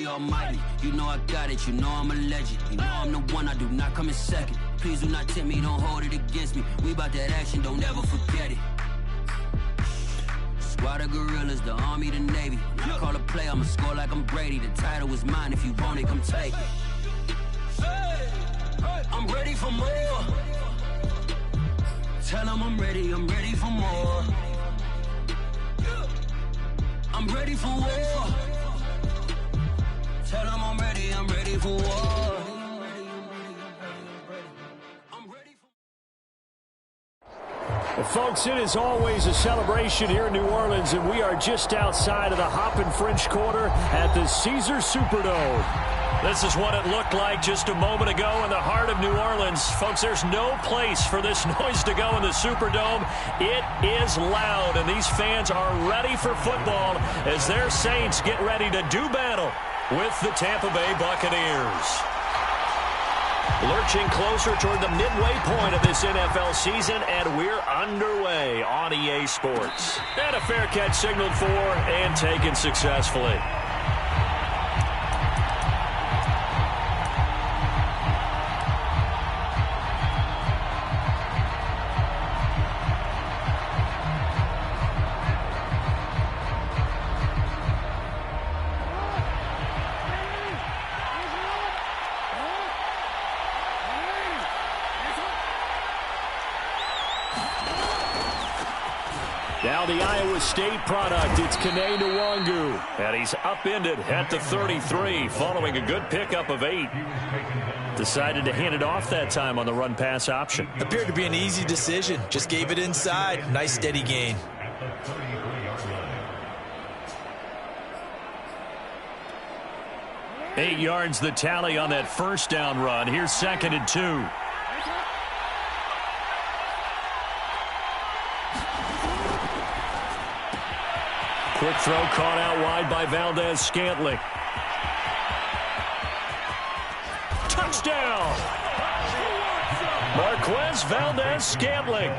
almighty. You know I got it, you know I'm a legend. You know I'm the one, I do not come in second. Please do not tempt me, don't hold it against me. We about that action, don't ever forget it. Squad of gorillas, the army, the navy. When I call a play, I'ma score like I'm Brady. The title is mine, if you want it, come take it. I'm ready for more. Tell them I'm ready for more. I'm ready for war. Tell them I'm ready for war. Well, folks, it is always a celebration here in New Orleans, and we are just outside of the Hoppin' French Quarter at the Caesars Superdome. This is what it looked like just a moment ago in the heart of New Orleans. Folks, there's no place for this noise to go in the Superdome. It is loud, and these fans are ready for football as their Saints get ready to do battle with the Tampa Bay Buccaneers. Lurching closer toward the midway point of this NFL season, and we're underway on EA Sports. And a fair catch signaled for and taken successfully. Now the Iowa State product, it's Kene Nwangu. And he's upended at the 33 following a good pickup of 8. Decided to hand it off that time on the run-pass option. Appeared to be an easy decision. Just gave it inside. Nice steady gain. Eight yards the tally on that first down run. Here's 2nd and 2. Quick throw caught out wide by Valdez-Scantling. Touchdown! Marquez Valdez-Scantling,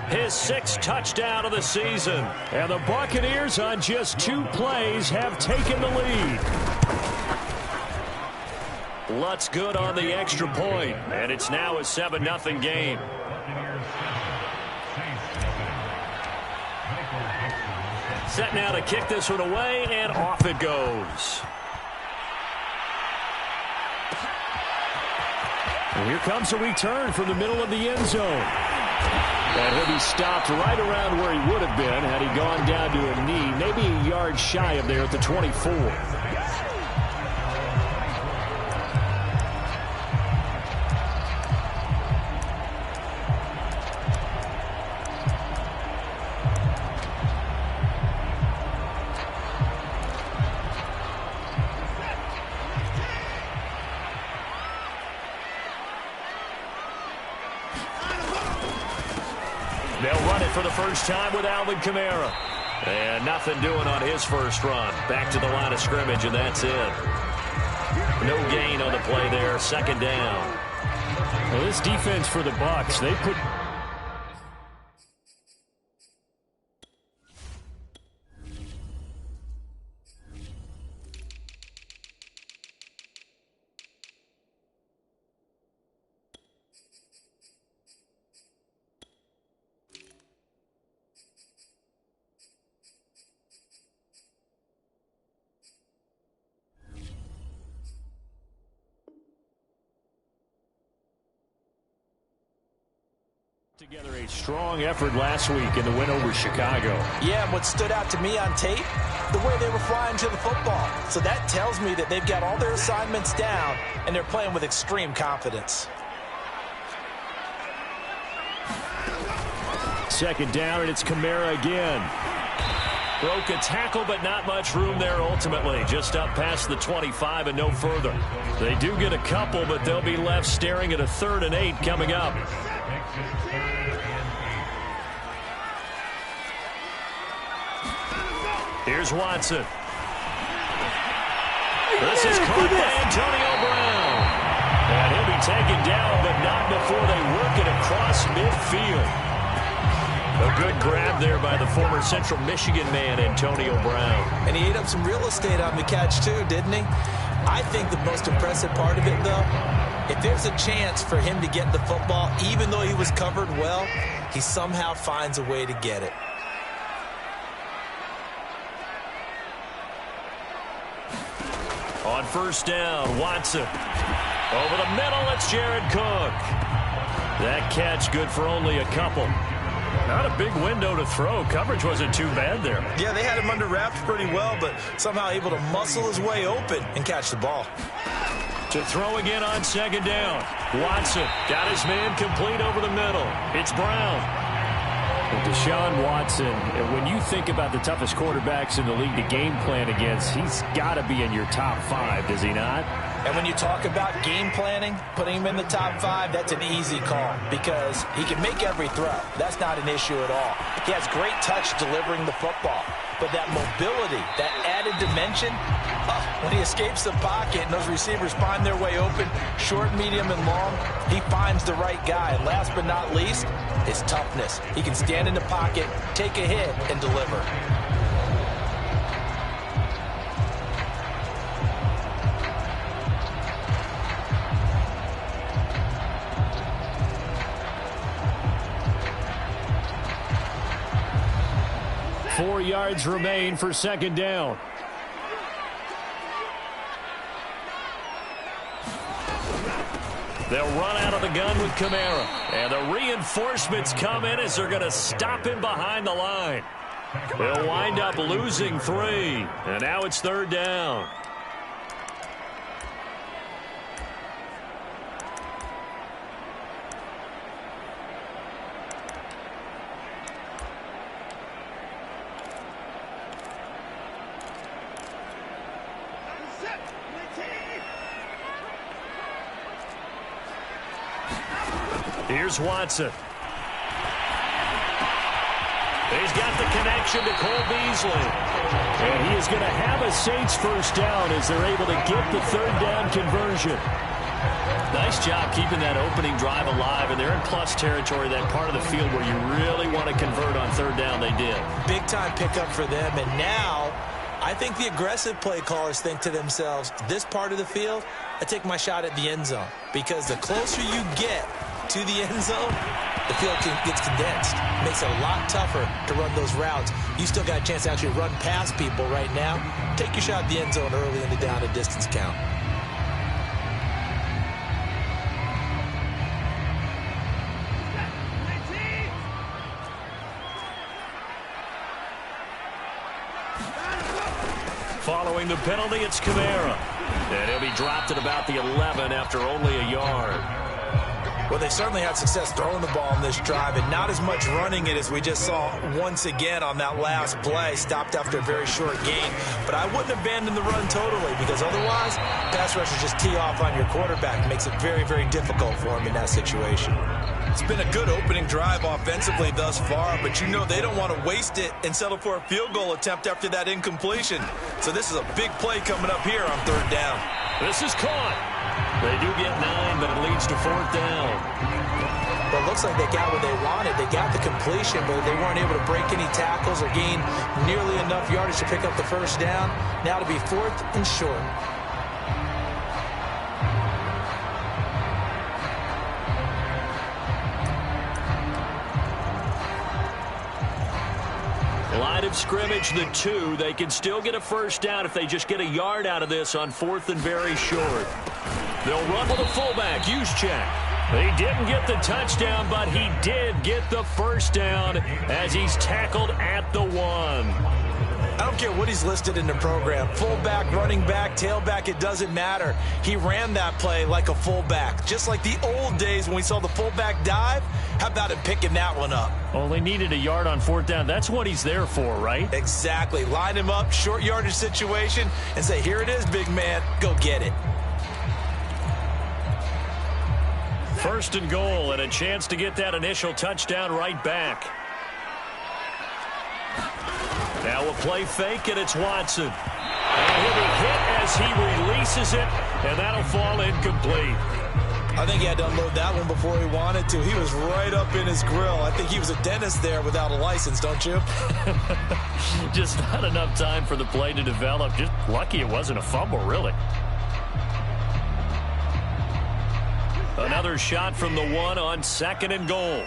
his 6th touchdown of the season. And the Buccaneers on just 2 plays have taken the lead. Lutz good on the extra point, and it's now a 7-0 game. Set now to kick this one away, and off it goes. And here comes a return from the middle of the end zone. And he'll be stopped right around where he would have been had he gone down to a knee, maybe a yard shy of there at the 24. They'll run it for the first time with Alvin Kamara. And nothing doing on his first run. Back to the line of scrimmage, and that's it. No gain on the play there. 2nd down. Well, this defense for the Bucs, they put... together a strong effort last week in the win over Chicago. Yeah, and what stood out to me on tape, the way they were flying to the football. So that tells me that they've got all their assignments down, and they're playing with extreme confidence. 2nd down, and it's Kamara again. Broke a tackle, but not much room there ultimately. Just up past the 25 and no further. They do get a couple, but they'll be left staring at a 3rd and 8 coming up. Here's Watson. This is caught by Antonio Brown. And he'll be taken down, but not before they work it across midfield. A good grab there by the former Central Michigan man, Antonio Brown. And he ate up some real estate on the catch, too, didn't he? I think the most impressive part of it, though, if there's a chance for him to get the football, even though he was covered well, he somehow finds a way to get it. On first down, Watson. Over the middle, it's Jared Cook. That catch good for only a couple. Not a big window to throw. Coverage wasn't too bad there. Yeah, they had him under wraps pretty well, but somehow able to muscle his way open and catch the ball. To throw again on second down. Watson got his man complete over the middle. It's Brown. Deshaun Watson, when you think about the toughest quarterbacks in the league to game plan against, he's got to be in your top 5, does he not? And when you talk about game planning, putting him in the top 5, that's an easy call because he can make every throw. That's not an issue at all. He has great touch delivering the football. But that mobility, that added dimension, when he escapes the pocket and those receivers find their way open, short, medium, and long, he finds the right guy. And last but not least, his toughness. He can stand in the pocket, take a hit, and deliver. Four yards remain for second down. They'll run out of the gun with Kamara. And the reinforcements come in as they're going to stop him behind the line. They'll wind up losing 3. And now it's third down. Here's Watson. He's got the connection to Cole Beasley. And he is going to have a Saints first down as they're able to get the third down conversion. Nice job keeping that opening drive alive, and they're in plus territory, that part of the field where you really want to convert on third down. They did. Big time pickup for them, and now I think the aggressive play callers think to themselves, this part of the field, I take my shot at the end zone, because the closer you get to the end zone, the field gets condensed. It makes it a lot tougher to run those routes. You still got a chance to actually run past people right now. Take your shot at the end zone early in the down and distance count. Following the penalty, it's Kamara. And he'll be dropped at about the 11 after only a yard. Well, they certainly had success throwing the ball on this drive, and not as much running it as we just saw once again on that last play. Stopped after a very short gain. But I wouldn't abandon the run totally, because otherwise, pass rushers just tee off on your quarterback. It makes it very, very difficult for him in that situation. It's been a good opening drive offensively thus far, but you know they don't want to waste it and settle for a field goal attempt after that incompletion. So this is a big play coming up here on third down. This is caught. They do get 9, but it leads to fourth down. Well, it looks like they got what they wanted. They got the completion, but they weren't able to break any tackles or gain nearly enough yardage to pick up the first down. Now to be fourth and short. Line of scrimmage, the 2. They can still get a first down if they just get a yard out of this on fourth and very short. They'll run with a fullback, Juszczyk. He didn't get the touchdown, but he did get the first down as he's tackled at the 1. I don't care what he's listed in the program. Fullback, running back, tailback, it doesn't matter. He ran that play like a fullback. Just like the old days when we saw the fullback dive. How about him picking that one up? Only needed a yard on fourth down. That's what he's there for, right? Exactly. Line him up, short yardage situation, and say, here it is, big man. Go get it. First and goal, and a chance to get that initial touchdown right back. Now a play fake, and it's Watson. And he'll be hit as he releases it, and that'll fall incomplete. I think he had to unload that one before he wanted to. He was right up in his grill. I think he was a dentist there without a license, don't you? Just not enough time for the play to develop. Just lucky it wasn't a fumble, really. Another shot from the one on 2nd and goal.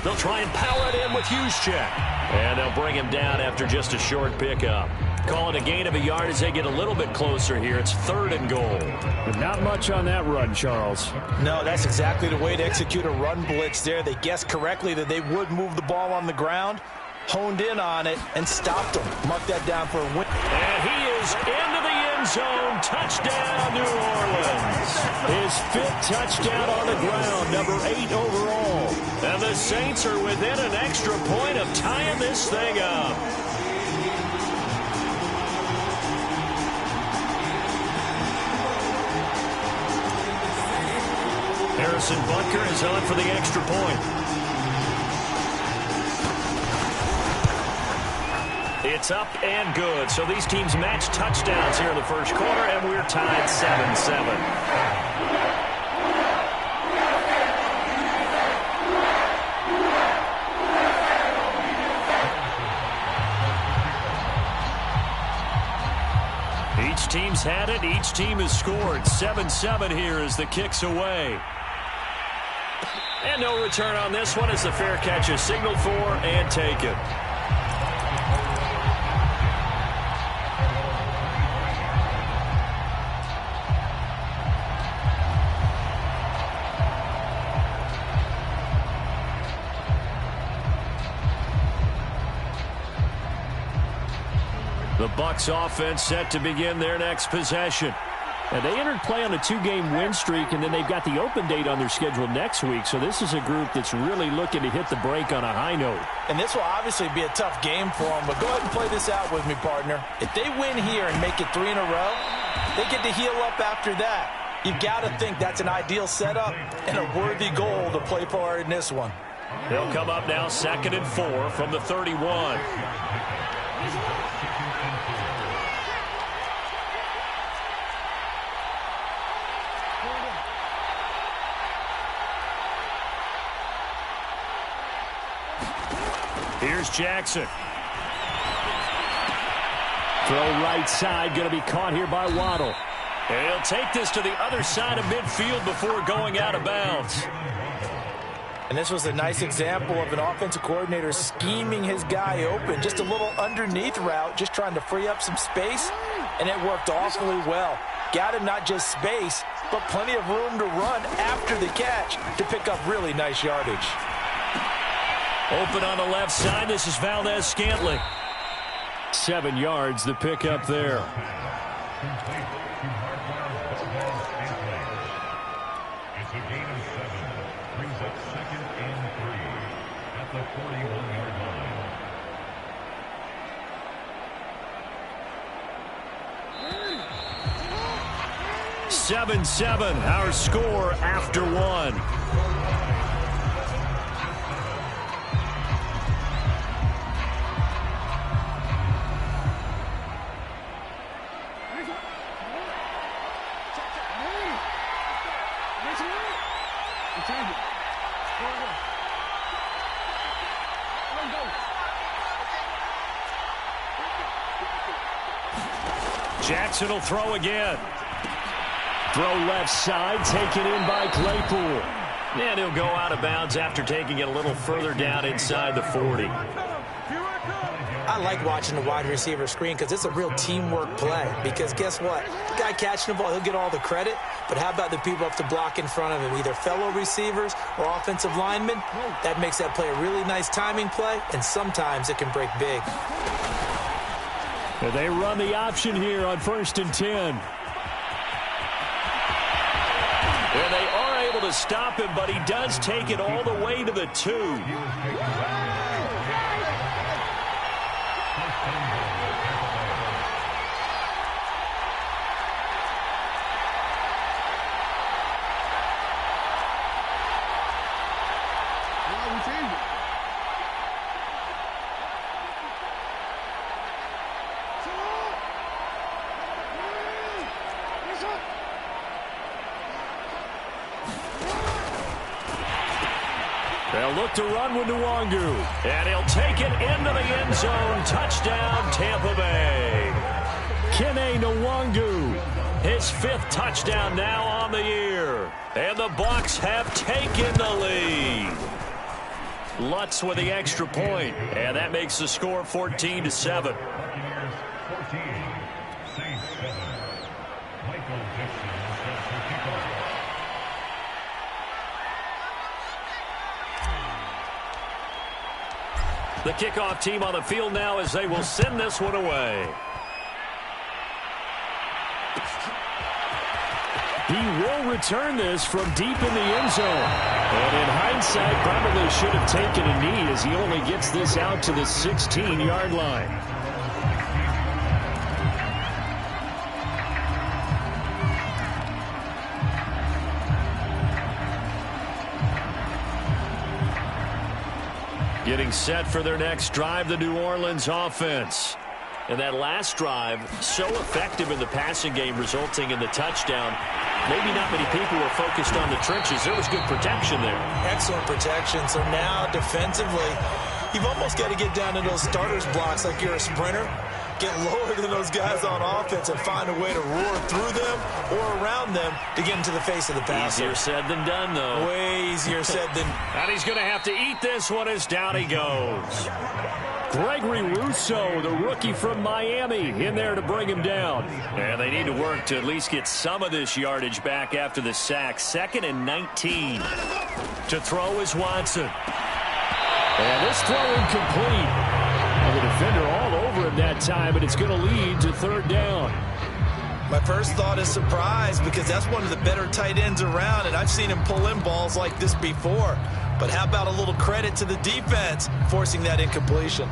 They'll try and power it in with Juszczyk. And they'll bring him down after just a short pickup. Calling a gain of a yard as they get a little bit closer here. It's 3rd and goal. But not much on that run, Charles. No, that's exactly the way to execute a run blitz there. They guessed correctly that they would move the ball on the ground, honed in on it, and stopped them. Mark that down for a win. And he is into the end zone. Touchdown, New Orleans. His 5th touchdown on the ground, number 8 overall. And the Saints are within an extra point of tying this thing up. Harrison Butker is on for the extra point. It's up and good. So these teams match touchdowns here in the first quarter, and we're tied 7-7. Each team's had it. Each team has scored. 7-7 here as the kick's away. And no return on this one as the fair catch is signaled for and taken. The Bucs offense set to begin their next possession. And they entered play on a 2-game win streak, and then they've got the open date on their schedule next week. So this is a group that's really looking to hit the break on a high note. And this will obviously be a tough game for them, but go ahead and play this out with me, partner. If they win here and make it 3 in a row, they get to heal up after that. You've got to think that's an ideal setup and a worthy goal to play for in this one. They'll come up now 2nd and 4 from the 31. Here's Jackson. Throw right side, going to be caught here by Waddle. And he'll take this to the other side of midfield before going out of bounds. And this was a nice example of an offensive coordinator scheming his guy open. Just a little underneath route, just trying to free up some space, and it worked awfully well. Got him not just space, but plenty of room to run after the catch to pick up really nice yardage. Open on the left side. This is Valdez-Scantling. 7 yards, the pickup there. It's a gain of 7. Brings up 2nd and 3 at the 41-yard line. 7-7, our score after 1. Jackson will throw again. Throw left side, taken in by Claypool. And he'll go out of bounds after taking it a little further down inside the 40. I like watching the wide receiver screen because it's a real teamwork play. Because guess what? The guy catching the ball, he'll get all the credit. But how about the people up to block in front of him, either fellow receivers or offensive linemen? That makes that play a really nice timing play, and sometimes it can break big. And they run the option here on 1st and 10. And they are able to stop him, but he does take it all the way to the 2. They'll look to run with Nwangu. And he'll take it into the end zone. Touchdown, Tampa Bay. Kene Nwangu. His 5th touchdown now on the year. And the Bucs have taken the lead. Lutz with the extra point, and that makes the score 14-7. Buccaneers 14, Saints 7. Michael Dixon sets the kickoff. The kickoff team on the field now as they will send this one away. He will return this from deep in the end zone. And in hindsight, probably should have taken a knee as he only gets this out to the 16-yard line. Getting set for their next drive, the New Orleans offense. And that last drive, so effective in the passing game, resulting in the touchdown. Maybe not many people were focused on the trenches. There was good protection there. Excellent protection. So now, defensively, you've almost got to get down to those starters blocks like you're a sprinter. Get lower than those guys on offense and find a way to roar through them or around them to get into the face of the passer. Easier said than done, though. Way easier said than... And he's going to have to eat this one as down he goes. Gregory Rousseau, the rookie from Miami, in there to bring him down. And they need to work to at least get some of this yardage back after the sack. 2nd and 19. To throw is Watson. And this throw incomplete. And the defender all over him that time, and it's going to lead to 3rd down. My first thought is surprise because that's one of the better tight ends around, and I've seen him pull in balls like this before. But how about a little credit to the defense forcing that incompletion?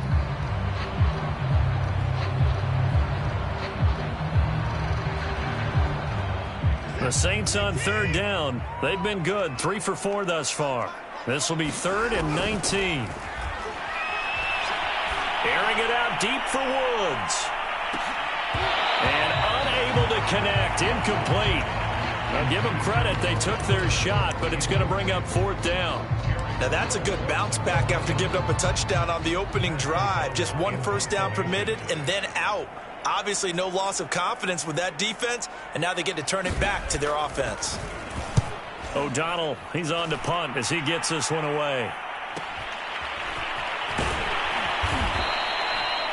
The Saints on 3rd down. They've been good, 3 for 4 thus far. This will be 3rd and 19. Airing it out deep for Woods. And unable to connect, incomplete. Now give them credit, they took their shot, but it's going to bring up 4th down. Now that's a good bounce back after giving up a touchdown on the opening drive. Just 1 first down permitted and then out. Obviously no loss of confidence with that defense, and now they get to turn it back to their offense. O'Donnell, he's on to punt as he gets this one away.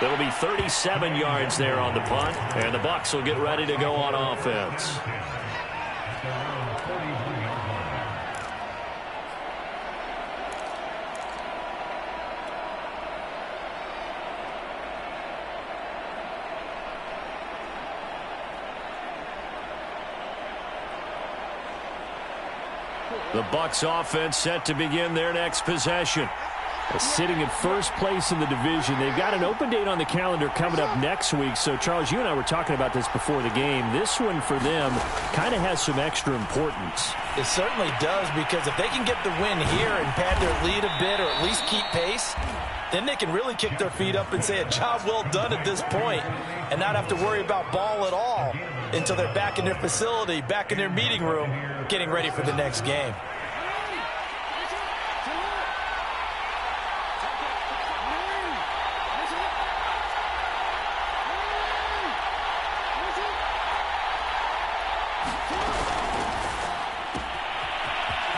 That'll be 37 yards there on the punt, and the Bucs will get ready to go on offense. The Bucs offense set to begin their next possession. Sitting in first place in the division. They've got an open date on the calendar coming up next week. So, Charles, you and I were talking about this before the game. This one for them kind of has some extra importance. It certainly does, because if they can get the win here and pad their lead a bit or at least keep pace, then they can really kick their feet up and say a job well done at this point and not have to worry about ball at all until they're back in their facility, back in their meeting room, getting ready for the next game.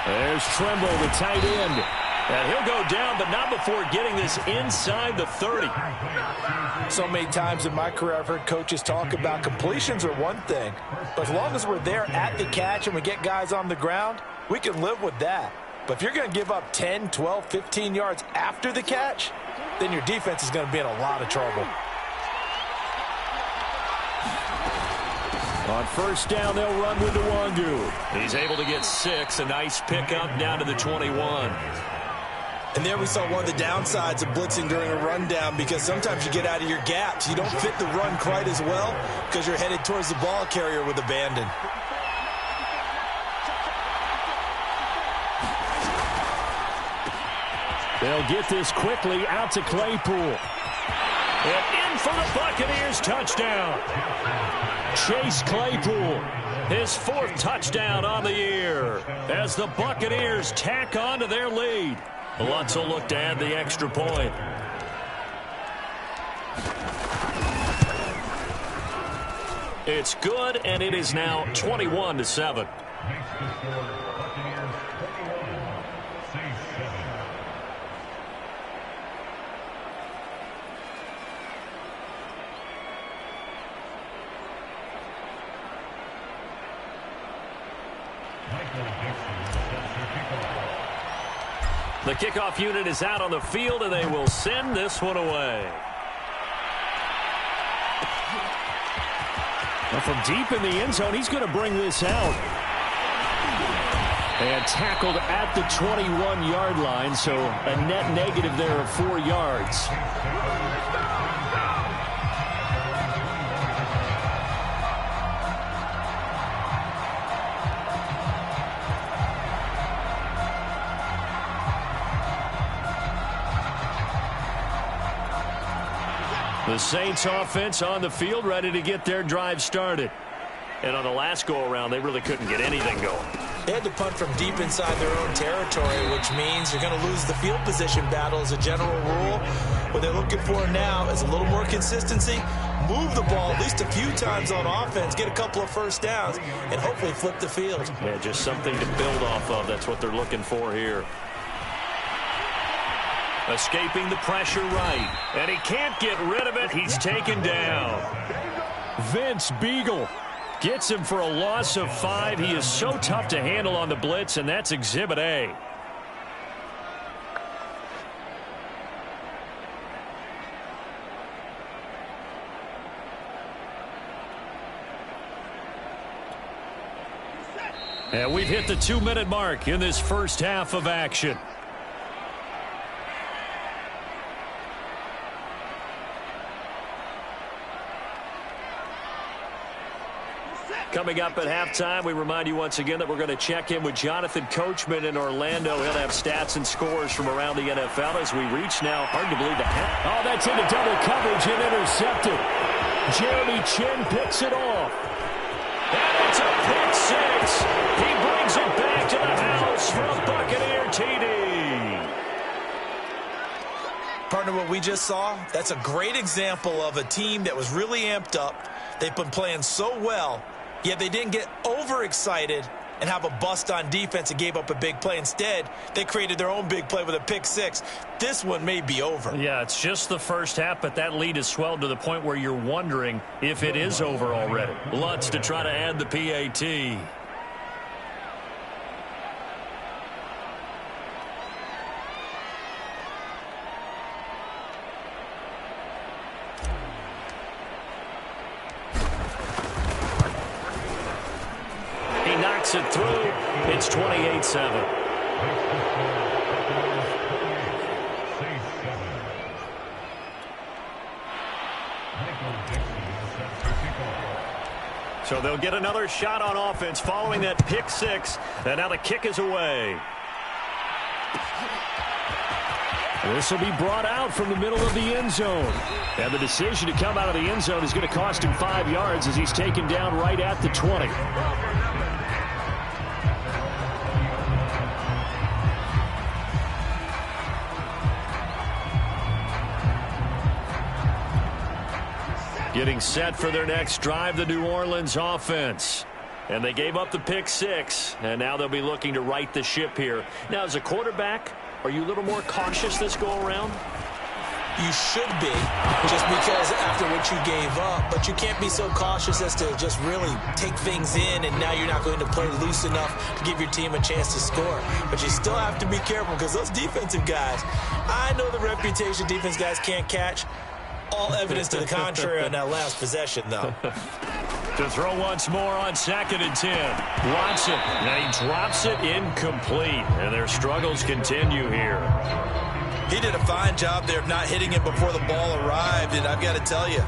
There's Tremble, the tight end. And he'll go down, but not before getting this inside the 30. So many times in my career I've heard coaches talk about completions are one thing, but as long as we're there at the catch and we get guys on the ground, we can live with that. But if you're going to give up 10, 12, 15 yards after the catch, then your defense is going to be in a lot of trouble. On first down, they'll run with Nwangu. He's able to get 6, a nice pickup down to the 21. And there we saw one of the downsides of blitzing during a rundown, because sometimes you get out of your gaps. You don't fit the run quite as well because you're headed towards the ball carrier with abandon. They'll get this quickly out to Claypool. And in for the Buccaneers touchdown. Chase Claypool. His 4th touchdown on the year as the Buccaneers tack on to their lead. Lutz will look to add the extra point. It's good, and it is now 21-7. Makes the score Buccaneers 21, Saints 7. The kickoff unit is out on the field, and they will send this one away. Well, from deep in the end zone, he's going to bring this out. And tackled at the 21-yard line, so a net negative there of 4 yards. The Saints offense on the field, ready to get their drive started. And on the last go-around, they really couldn't get anything going. They had to punt from deep inside their own territory, which means you're going to lose the field position battle as a general rule. What they're looking for now is a little more consistency, move the ball at least a few times on offense, get a couple of first downs, and hopefully flip the field. Yeah, just something to build off of. That's what they're looking for here. Escaping the pressure right. And he can't get rid of it. He's taken down. Vince Beagle gets him for a loss of 5. He is so tough to handle on the blitz, and that's Exhibit A. And we've hit the 2-minute mark in this first half of action. Coming up at halftime, we remind you once again that we're going to check in with Jonathan Coachman in Orlando. He'll have stats and scores from around the NFL as we reach now. Hard to believe the half. Oh, that's into double coverage and intercepted. Jeremy Chin picks it off. And it's a pick six. He brings it back to the house for a Buccaneer TD. Partner, what we just saw, that's a great example of a team that was really amped up. They've been playing so well, yet they didn't get overexcited and have a bust on defense and gave up a big play. Instead, they created their own big play with a pick six. This one may be over. Yeah, it's just the first half, but that lead has swelled to the point where you're wondering if it is over already. Lutz to try to add the PAT. It through. It's 28-7. So they'll get another shot on offense following that pick six. And now the kick is away. This will be brought out from the middle of the end zone. And the decision to come out of the end zone is going to cost him 5 yards as he's taken down right at the 20. Getting set for their next drive, the New Orleans offense. And they gave up the pick six, and now they'll be looking to right the ship here. Now, as a quarterback, are you a little more cautious this go-around? You should be, just because after what you gave up. But you can't be so cautious as to just really take things in, and now you're not going to play loose enough to give your team a chance to score. But you still have to be careful because those defensive guys, I know the reputation defense guys can't catch. All evidence to the contrary on that last possession, though. To throw once more on 2nd and 10. Watson, and he drops it incomplete. And their struggles continue here. He did a fine job there of not hitting it before the ball arrived. And I've got to tell you,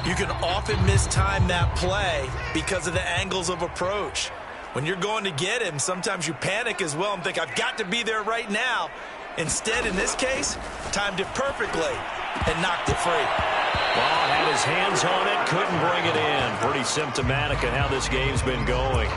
you can often mistime that play because of the angles of approach. When you're going to get him, sometimes you panic as well and think, I've got to be there right now. Instead, in this case, timed it perfectly and knocked it free. Well, had his hands on it, couldn't bring it in. Pretty symptomatic of how this game's been going.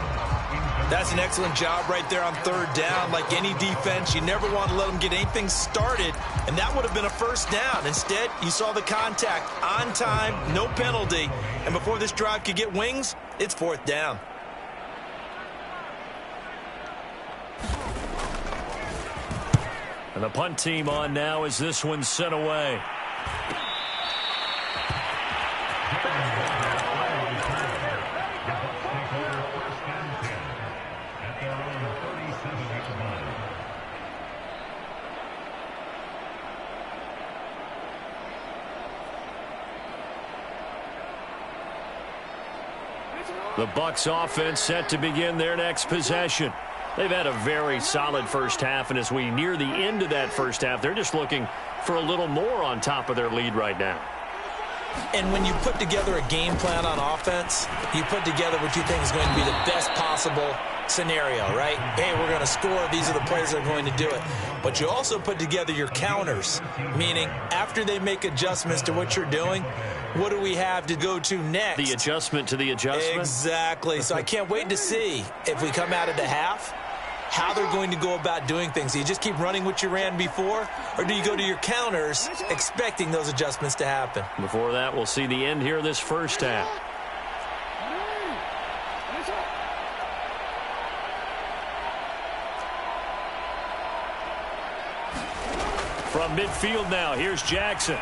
That's an excellent job right there on third down. Like any defense, you never want to let them get anything started, and that would have been a first down. Instead, you saw the contact on time, no penalty, and before this drive could get wings, it's fourth down. And the punt team on now as this one's sent away. The Bucs offense set to begin their next possession. They've had a very solid first half, and as we near the end of that first half, they're just looking for a little more on top of their lead right now. And when you put together a game plan on offense, you put together what you think is going to be the best possible scenario, right? Hey, we're going to score. These are the plays that are going to do it. But you also put together your counters, meaning after they make adjustments to what you're doing, what do we have to go to next? The adjustment to the adjustment? Exactly. So I can't wait to see if we come out of the half, how they're going to go about doing things. Do you just keep running what you ran before, or do you go to your counters expecting those adjustments to happen? Before that, we'll see the end here of this first half. From midfield now, here's Jackson.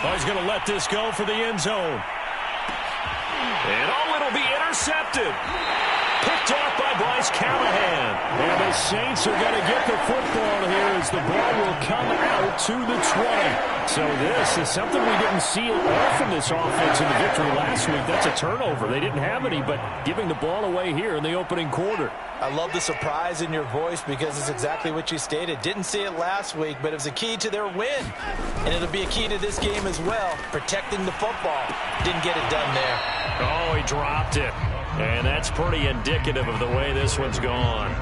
Oh, he's going to let this go for the end zone. And oh, it'll be intercepted. Picked off by Bryce Callahan. And the Saints are going to get the football here as the ball will come out to the 20. So this is something we didn't see often this offense in the victory last week. That's a turnover. They didn't have any, but giving the ball away here in the opening quarter. I love the surprise in your voice because it's exactly what you stated. Didn't see it last week, but it was a key to their win. And it'll be a key to this game as well, protecting the football. Didn't get it done there. Oh, he dropped it. And that's pretty indicative of the way this one's gone.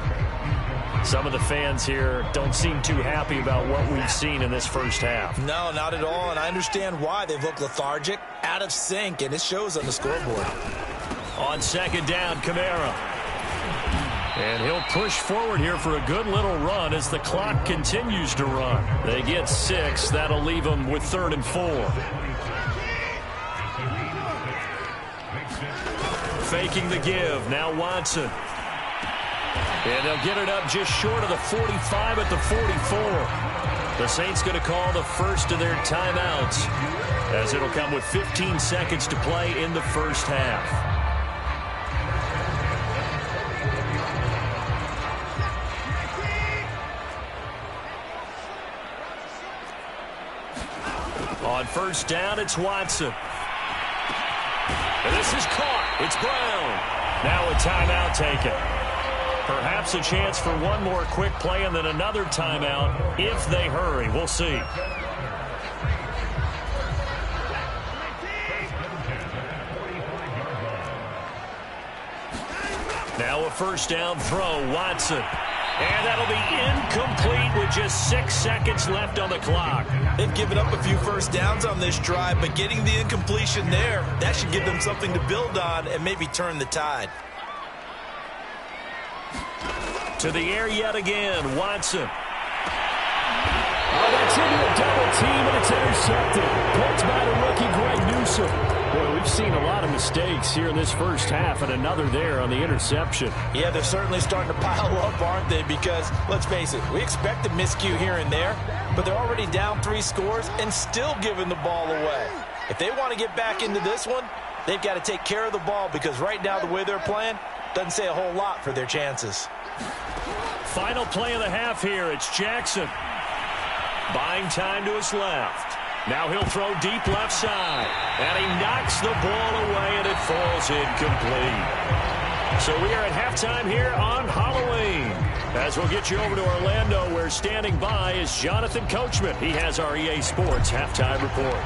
Some of the fans here don't seem too happy about what we've seen in this first half. No, not at all, and I understand why. They've looked lethargic, out of sync, and it shows on the scoreboard. On second down, Kamara. And he'll push forward here for a good little run as the clock continues to run. They get 6. That'll leave them with 3rd and 4. Faking the give. Now Watson. And they'll get it up just short of the 45 at the 44. The Saints going to call the first of their timeouts as it'll come with 15 seconds to play in the first half. On first down, it's Watson. And this is caught. It's Brown. Now a timeout taken. Perhaps a chance for one more quick play and then another timeout if they hurry. We'll see. Now a first down throw, Watson. And that'll be incomplete with just 6 seconds left on the clock. They've given up a few first downs on this drive, but getting the incompletion there, that should give them something to build on and maybe turn the tide. To the air yet again, Watson. Oh, that's into a double team, and it's intercepted. Picked by the rookie, Greg Newsome. Boy, we've seen a lot of mistakes here in this first half, and another there on the interception. Yeah, they're certainly starting to pile up, aren't they? Because, let's face it, we expect a miscue here and there, but they're already down 3 scores and still giving the ball away. If they want to get back into this one, they've got to take care of the ball because right now the way they're playing doesn't say a whole lot for their chances. Final play of the half here. It's Jackson. Buying time to his left. Now he'll throw deep left side. And he knocks the ball away, and it falls incomplete. So we are at halftime here on Halloween. As we'll get you over to Orlando, where standing by is Jonathan Coachman. He has our EA Sports halftime report.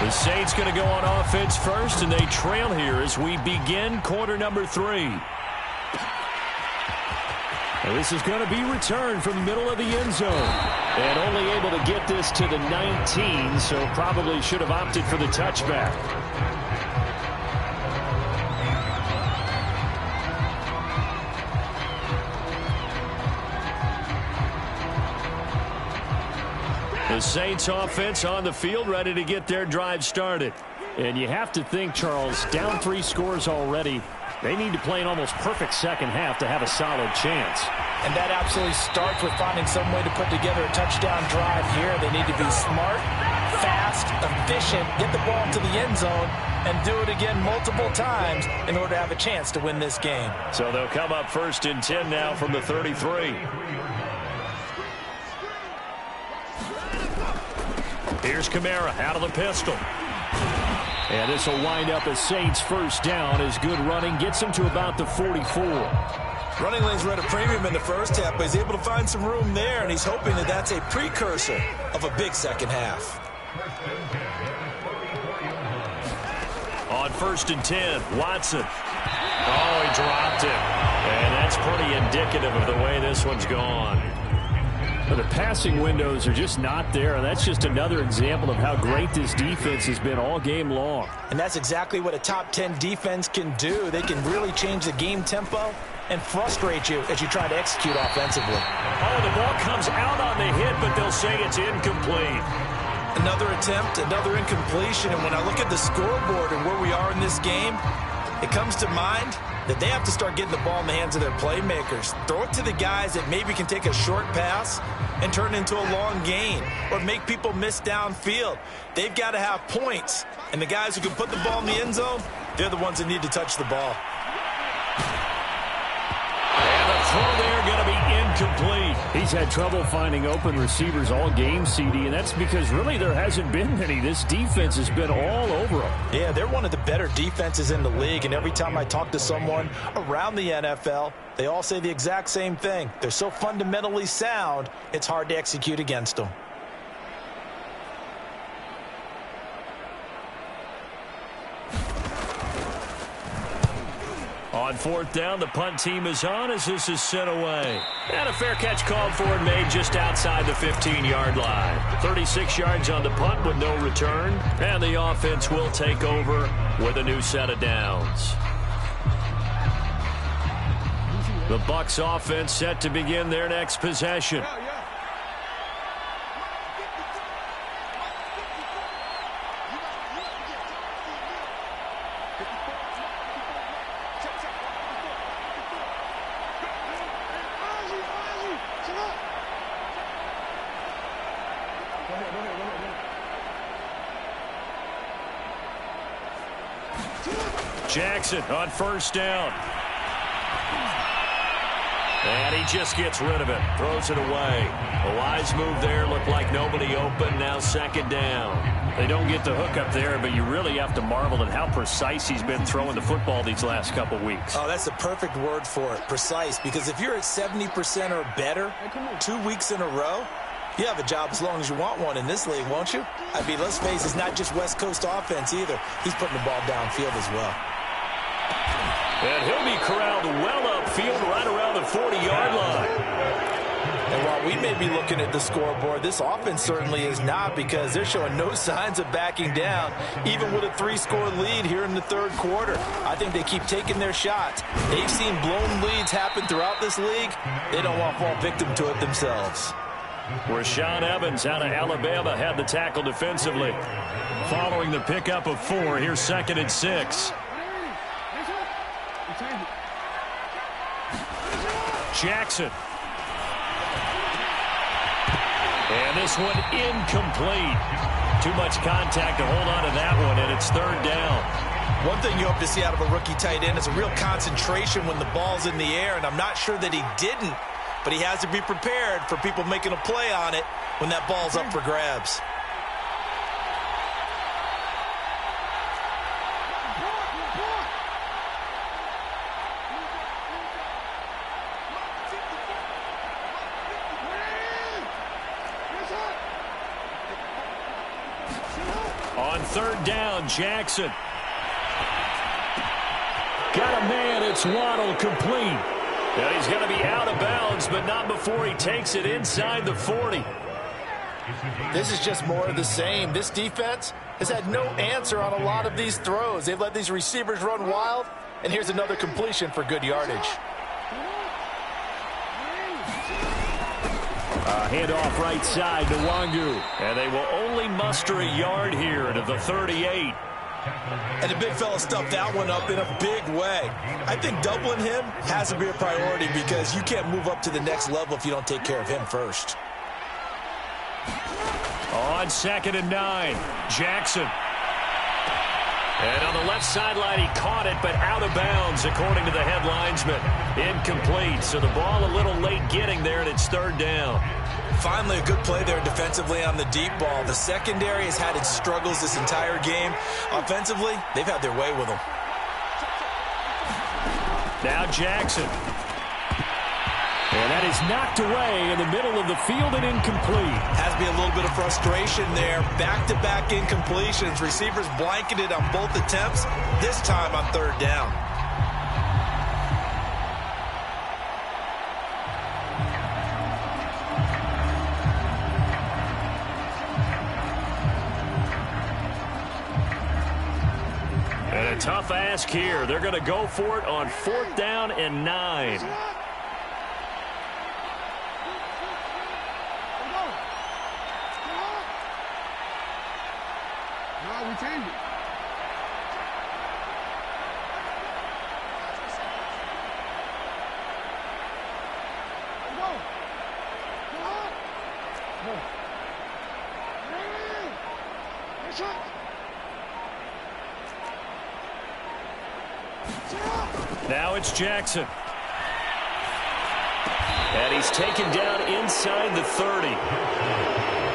The Saints going to go on offense first, and they trail here as we begin quarter number 3. And this is going to be returned from the middle of the end zone. And only able to get this to the 19, so probably should have opted for the touchback. The Saints offense on the field, ready to get their drive started. And you have to think, Charles, down 3 scores already. They need to play an almost perfect second half to have a solid chance. And that absolutely starts with finding some way to put together a touchdown drive here. They need to be smart, fast, efficient, get the ball to the end zone, and do it again multiple times in order to have a chance to win this game. So they'll come up 1st and 10 now from the 33. Here's Kamara out of the pistol. And this will wind up a Saints first down as good running gets him to about the 44. Running lanes were at a premium in the first half, but he's able to find some room there, and he's hoping that that's a precursor of a big second half. On 1st and 10, Watson. Oh, he dropped it. And that's pretty indicative of the way this one's gone. The passing windows are just not there, and that's just another example of how great this defense has been all game long. And that's exactly what a top 10 defense can do. They can really change the game tempo and frustrate you as you try to execute offensively. Oh, the ball comes out on the hit, but they'll say it's incomplete. Another attempt, another incompletion, and when I look at the scoreboard and where we are in this game, it comes to mind that they have to start getting the ball in the hands of their playmakers. Throw it to the guys that maybe can take a short pass and turn it into a long gain or make people miss downfield. They've got to have points, and the guys who can put the ball in the end zone, they're the ones that need to touch the ball. And the throw there going to be incomplete. He's had trouble finding open receivers all game, CD, and that's because really there hasn't been many. This defense has been all over them. Yeah, they're one of the better defenses in the league, and every time I talk to someone around the NFL, they all say the exact same thing. They're so fundamentally sound, it's hard to execute against them. On 4th down, the punt team is on as this is sent away. And a fair catch called for and made just outside the 15-yard line. 36 yards on the punt with no return. And the offense will take over with a new set of downs. The Bucs offense set to begin their next possession. Jackson on 1st down. And he just gets rid of it. Throws it away. A wise move there. Looked like nobody open. Now 2nd down. They don't get the hook up there, but you really have to marvel at how precise he's been throwing the football these last couple weeks. Oh, that's the perfect word for it, precise. Because if you're at 70% or better 2 weeks in a row, you have a job as long as you want one in this league, won't you? I mean, let's face it, it's not just West Coast offense either. He's putting the ball downfield as well. And he'll be corralled well upfield right around the 40-yard line. And while we may be looking at the scoreboard, this offense certainly is not, because they're showing no signs of backing down, even with a 3-score lead here in the 3rd quarter. I think they keep taking their shots. They've seen blown leads happen throughout this league. They don't want to fall victim to it themselves. Rashaan Evans out of Alabama had the tackle defensively. Following the pickup of 4, here's 2nd and 6. Jackson. And this one incomplete. Too much contact to hold on to that one, and it's 3rd down. One thing you hope to see out of a rookie tight end is a real concentration when the ball's in the air, and I'm not sure that he didn't, but he has to be prepared for people making a play on it when that ball's up for grabs. On 3rd down, Jackson. Got a man, it's Waddle, complete. Now he's going to be out of bounds, but not before he takes it inside the 40. This is just more of the same. This defense has had no answer on a lot of these throws. They've let these receivers run wild, and here's another completion for good yardage. Handoff right side to Wangu. And they will only muster a yard here to the 38. And the big fella stuffed that one up in a big way. I think doubling him has to be a priority because you can't move up to the next level if you don't take care of him first. On 2nd and 9, Jackson. And on the left sideline, he caught it, but out of bounds, according to the head linesman. Incomplete, so the ball a little late getting there, and it's 3rd down. Finally, a good play there defensively on the deep ball. The secondary has had its struggles this entire game. Offensively, they've had their way with them. Now Jackson. And that is knocked away in the middle of the field and incomplete. Has to be a little bit of frustration there. Back-to-back incompletions. Receivers blanketed on both attempts, this time on 3rd down. And a tough ask here. They're going to go for it on 4th down and 9. Now it's Jackson. And he's taken down inside the 30.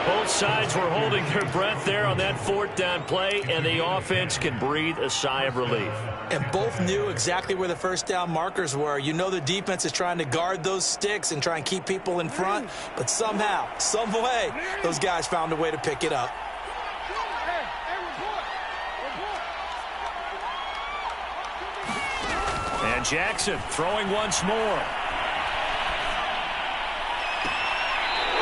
Both sides were holding their breath there on that 4th down play, and the offense can breathe a sigh of relief. And both knew exactly where the 1st down markers were. You know the defense is trying to guard those sticks and try and keep people in front, but somehow, some way, those guys found a way to pick it up. And Jackson throwing once more.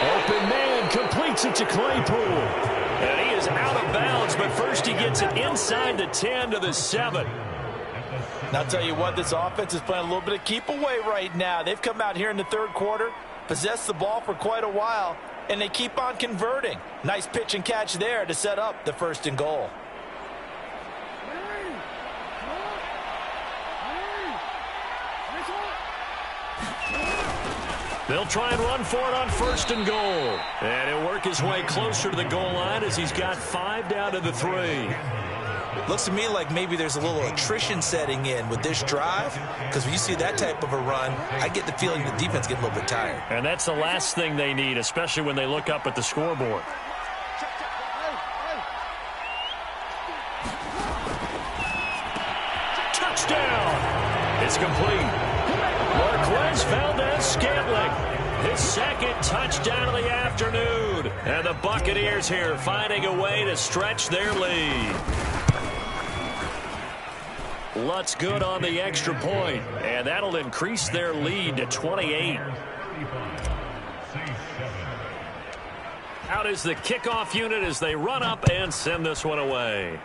Open man completes it to Claypool. And he is out of bounds, but first he gets it inside the 10 to the 7. And I'll tell you what, this offense is playing a little bit of keep away right now. They've come out here in the 3rd quarter, possessed the ball for quite a while, and they keep on converting. Nice pitch and catch there to set up the 1st and goal. They'll try and run for it on 1st and goal. And he'll work his way closer to the goal line as he's got 5 down to the 3. Looks to me like maybe there's a little attrition setting in with this drive, because when you see that type of a run, I get the feeling the defense gets a little bit tired. And that's the last thing they need, especially when they look up at the scoreboard. Touchdown! It's complete. Marquez Valdez-Scantling, his 2nd touchdown of the afternoon. And the Buccaneers here finding a way to stretch their lead. Lutz good on the extra point, and that'll increase their lead to 28. Out is the kickoff unit as they run up and send this one away.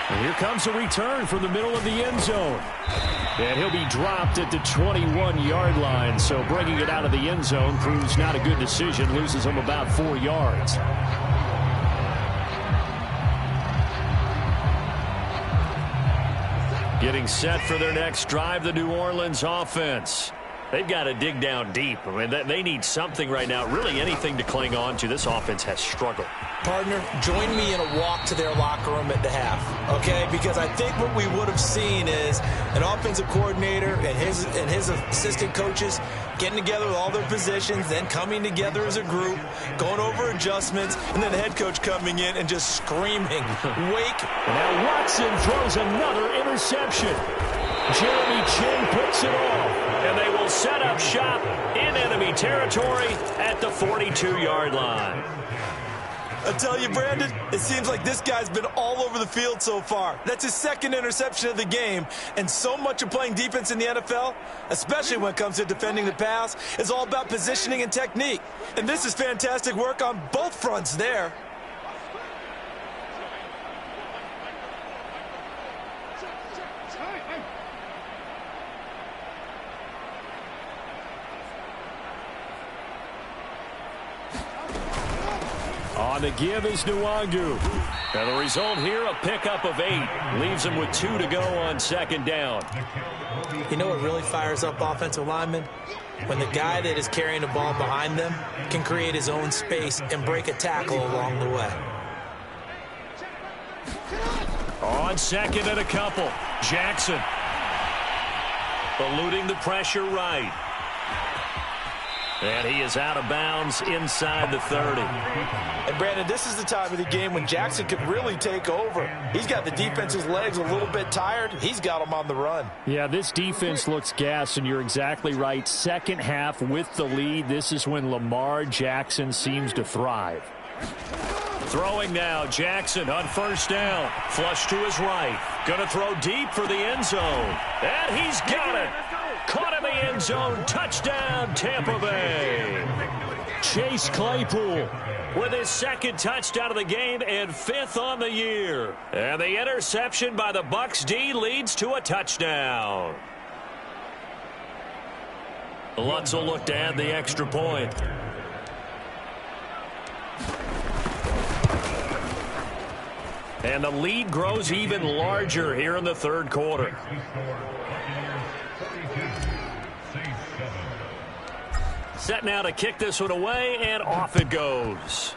And here comes a return from the middle of the end zone. And he'll be dropped at the 21-yard line, so bringing it out of the end zone proves not a good decision, loses him about 4 yards. Getting set for their next drive, the New Orleans offense. They've got to dig down deep. I mean, they need something right now, really anything to cling on to. This offense has struggled. Partner, join me in a walk to their locker room at the half, okay? Because I think what we would have seen is an offensive coordinator and his assistant coaches getting together with all their positions, then coming together as a group, going over adjustments, and then the head coach coming in and just screaming, wake. Now Watson throws another interception. Jeremy Chin picks it off. And they will set up shop in enemy territory at the 42-yard line. I tell you, Brandon, it seems like this guy's been all over the field so far. That's his 2nd interception of the game. And so much of playing defense in the NFL, especially when it comes to defending the pass, is all about positioning and technique. And this is fantastic work on both fronts there. On the give is Nwangu. And the result here, a pickup of 8. Leaves him with 2 to go on second down. You know what really fires up offensive linemen? When the guy that is carrying the ball behind them can create his own space and break a tackle along the way. On second and a couple, Jackson. Eluding the pressure right. And he is out of bounds inside the 30. And, Brandon, this is the time of the game when Jackson could really take over. He's got the defense's legs a little bit tired. He's got them on the run. Yeah, this defense looks gassed, and you're exactly right. Second half with the lead, this is when Lamar Jackson seems to thrive. Throwing now, Jackson on first down. Flush to his right. Gonna throw deep for the end zone. And he's got it. Caught in the end zone. Touchdown, Tampa Bay. Chase Claypool with his second touchdown of the game and 5th on the year. And the interception by the Bucs D leads to a touchdown. Lutz will look to add the extra point. And the lead grows even larger here in the third quarter. Set now to kick this one away, and off it goes.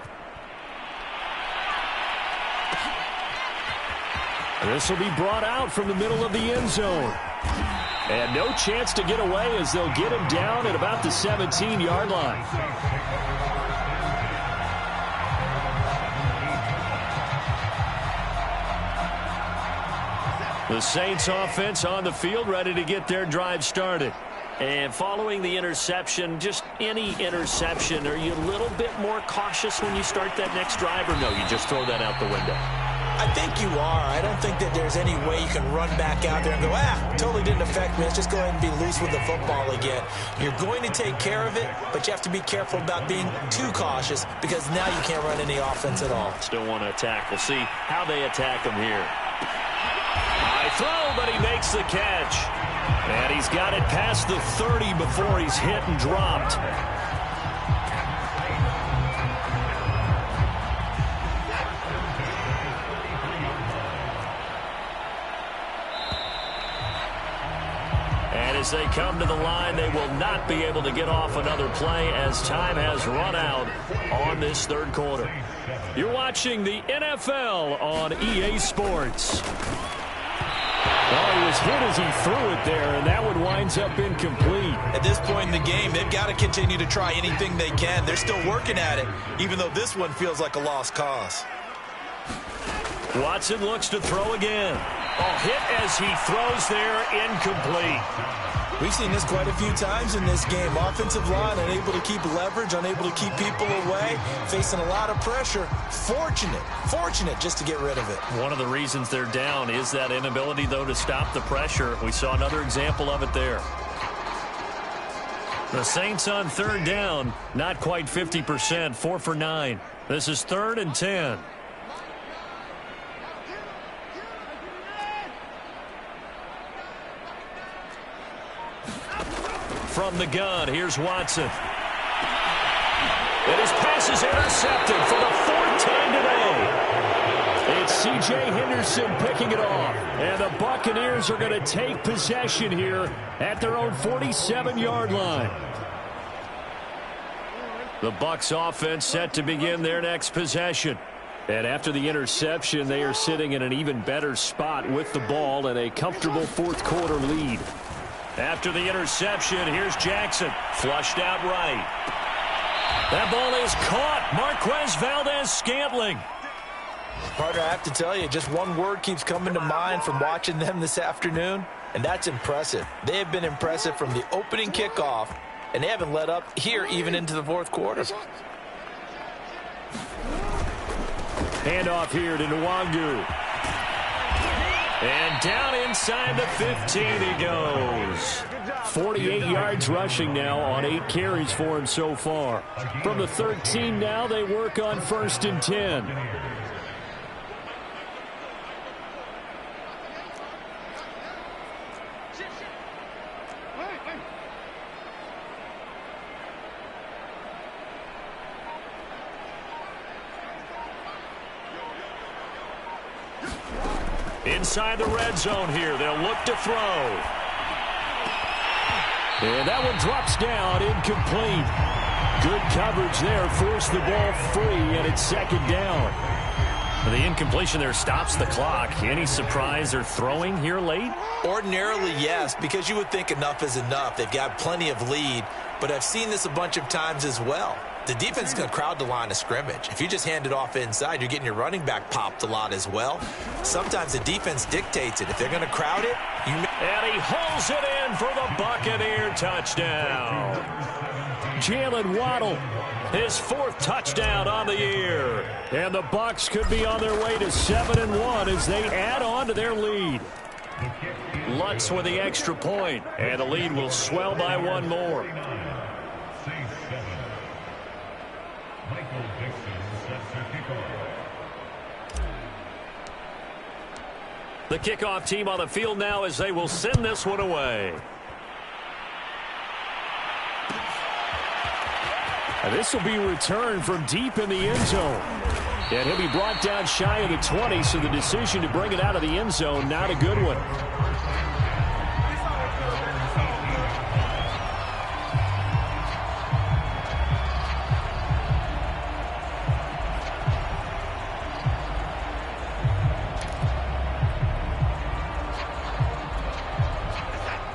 This will be brought out from the middle of the end zone. And no chance to get away as they'll get him down at about the 17-yard line. The Saints offense on the field, ready to get their drive started. And following the interception, just any interception, are you a little bit more cautious when you start that next drive, or no, you just throw that out the window? I think you are. I don't think that there's any way you can run back out there and go, totally didn't affect me. Let's just go ahead and be loose with the football again. You're going to take care of it, but you have to be careful about being too cautious because now you can't run any offense at all. Still want to attack. We'll see how they attack him here. High throw, but he makes the catch. And he's got it past the 30 before he's hit and dropped. And as they come to the line, they will not be able to get off another play as time has run out on this third quarter. You're watching the NFL on EA Sports. Well, he was hit as he threw it there, and that one winds up incomplete. At this point in the game, they've got to continue to try anything they can. They're still working at it, even though this one feels like a lost cause. Watson looks to throw again. A hit as he throws there, incomplete. We've seen this quite a few times in this game. Offensive line unable to keep leverage, unable to keep people away, facing a lot of pressure. Fortunate just to get rid of it. One of the reasons they're down is that inability, though, to stop the pressure. We saw another example of it there. The Saints on third down, not quite 50%, 4 for 9. This is 3rd and 10. From the gun, here's Watson. And his pass is intercepted for the 4th time today. It's C.J. Henderson picking it off. And the Buccaneers are going to take possession here at their own 47-yard line. The Bucs offense set to begin their next possession. And after the interception, they are sitting in an even better spot with the ball and a comfortable fourth quarter lead. After the interception, here's Jackson. Flushed out right. That ball is caught. Marquez Valdez-Scantling. Partner, I have to tell you, just one word keeps coming to mind from watching them this afternoon, and that's impressive. They have been impressive from the opening kickoff, and they haven't let up here even into the fourth quarter. Handoff here to Nwangu. And down inside the 15 he goes. 48 yards rushing now on 8 carries for him so far. From the 13 now, they work on 1st and 10. Inside the red zone here. They'll look to throw. And that one drops down, incomplete. Good coverage there, forced the ball free, and it's second down. The incompletion there stops the clock. Any surprise they're throwing here late? Ordinarily, yes, because you would think enough is enough. They've got plenty of lead, but I've seen this a bunch of times as well. The defense is going to crowd the line of scrimmage. If you just hand it off inside, you're getting your running back popped a lot as well. Sometimes the defense dictates it. If they're going to crowd it, and he holds it in for the Buccaneer touchdown. Jalen Waddle, his 4th touchdown on the year. And the Bucs could be on their way to 7-1 as they add on to their lead. Lutz with the extra point, and the lead will swell by one more. The kickoff team on the field now as they will send this one away. And this will be returned from deep in the end zone. And he'll be brought down shy of the 20, so the decision to bring it out of the end zone, not a good one.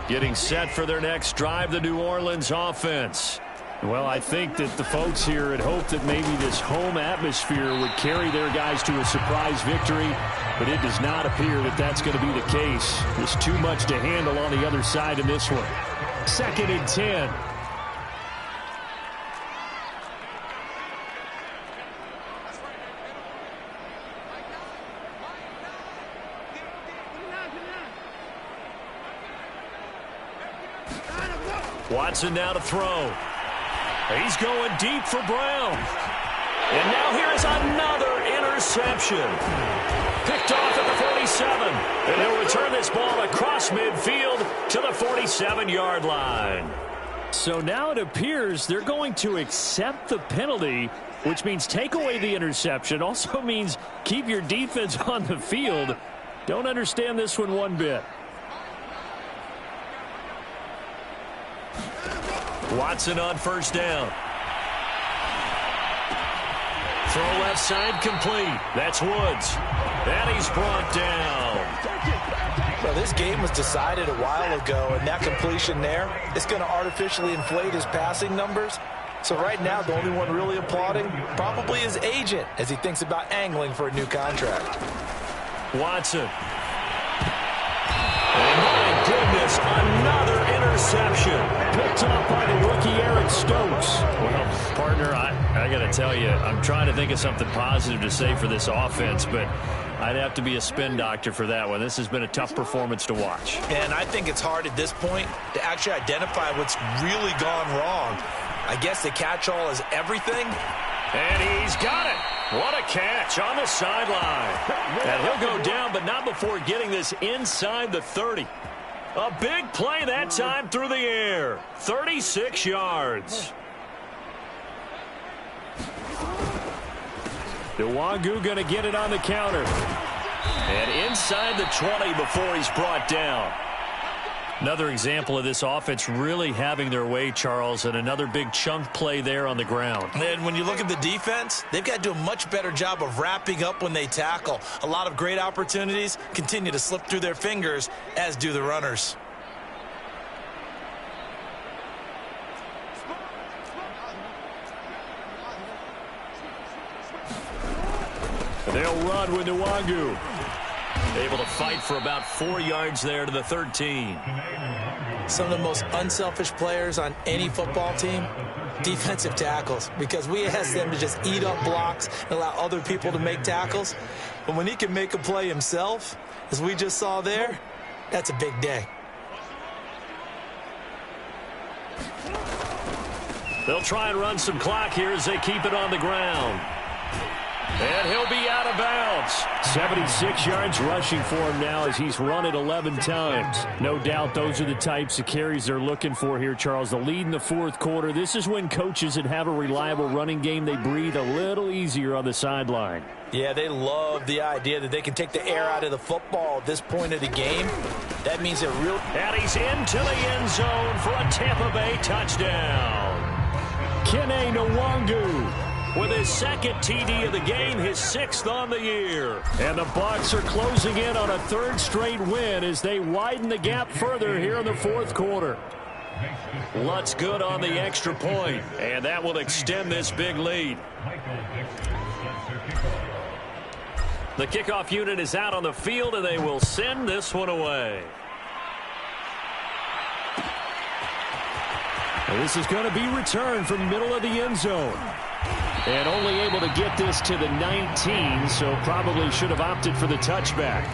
Getting set for their next drive, the New Orleans offense. Well, I think that the folks here had hoped that maybe this home atmosphere would carry their guys to a surprise victory, but it does not appear that that's going to be the case. There's too much to handle on the other side in this one. 2nd and 10. Watson now to throw. He's going deep for Brown. And now here is another interception. Picked off at the 47. And he'll return this ball across midfield to the 47-yard line. So now it appears they're going to accept the penalty, which means take away the interception. Also means keep your defense on the field. Don't understand this one bit. Watson on 1st down. Throw left side complete. That's Woods. And he's brought down. Well, this game was decided a while ago, and that completion there, it's going to artificially inflate his passing numbers. So right now, the only one really applauding probably his agent as he thinks about angling for a new contract. Watson. And my goodness, another interception. Picked off by the rookie Eric Stokes. Well, partner, I got to tell you, I'm trying to think of something positive to say for this offense, but I'd have to be a spin doctor for that one. This has been a tough performance to watch. And I think it's hard at this point to actually identify what's really gone wrong. I guess the catch-all is everything. And he's got it. What a catch on the sideline. And he'll go down, but not before getting this inside the 30. A big play that time through the air. 36 yards. Nwangu going to get it on the counter. And inside the 20 before he's brought down. Another example of this offense really having their way, Charles, and another big chunk play there on the ground. And when you look at the defense, they've got to do a much better job of wrapping up when they tackle. A lot of great opportunities continue to slip through their fingers, as do the runners. They'll run with Nwangu. Able to fight for about 4 yards there to the 13. Some of the most unselfish players on any football team, defensive tackles, because we ask them to just eat up blocks and allow other people to make tackles. But when he can make a play himself, as we just saw there, that's a big day. They'll try and run some clock here as they keep it on the ground. And he'll be out of bounds. 76 yards rushing for him now as he's run it 11 times. No doubt those are the types of carries they're looking for here, Charles. The lead in the fourth quarter. This is when coaches that have a reliable running game, they breathe a little easier on the sideline. Yeah, they love the idea that they can take the air out of the football at this point of the game. That means they're real. And he's into the end zone for a Tampa Bay touchdown. Kene Nwangu with his second TD of the game, his 6th on the year. And the Bucs are closing in on a third straight win as they widen the gap further here in the fourth quarter. Lutz good on the extra point, and that will extend this big lead. The kickoff unit is out on the field, and they will send this one away. And this is going to be returned from the middle of the end zone. And only able to get this to the 19, so probably should have opted for the touchback.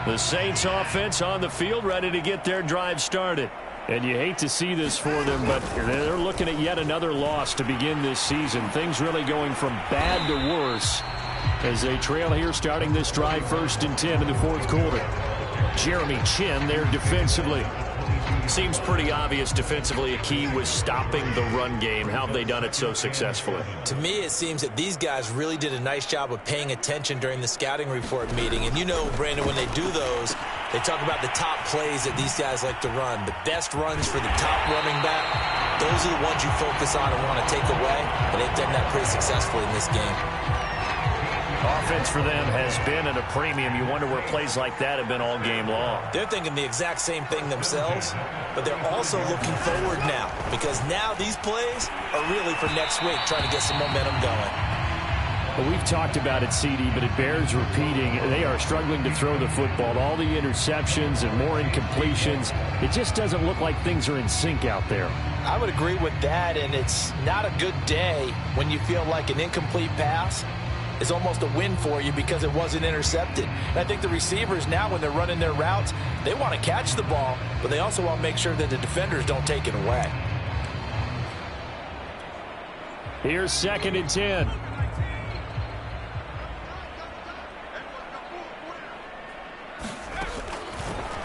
The Saints offense on the field, ready to get their drive started. And you hate to see this for them, but they're looking at yet another loss to begin this season. Things really going from bad to worse as they trail here starting this drive 1st and 10 in the fourth quarter. Jeremy Chin there defensively. Seems pretty obvious defensively a key was stopping the run game. How have they done it so successfully? To me, it seems that these guys really did a nice job of paying attention during the scouting report meeting. And you know, Brandon, when they do those, they talk about the top plays that these guys like to run. The best runs for the top running back, those are the ones you focus on and want to take away. And they've done that pretty successfully in this game. Offense for them has been at a premium. You wonder where plays like that have been all game long. They're thinking the exact same thing themselves, but they're also looking forward now because now these plays are really for next week, trying to get some momentum going. Well, we've talked about it, CD, but it bears repeating. They are struggling to throw the football. All the interceptions and more incompletions. It just doesn't look like things are in sync out there. I would agree with that, and it's not a good day when you feel like an incomplete pass is almost a win for you because it wasn't intercepted. And I think the receivers now, when they're running their routes, they want to catch the ball, but they also want to make sure that the defenders don't take it away. Here's 2nd and 10.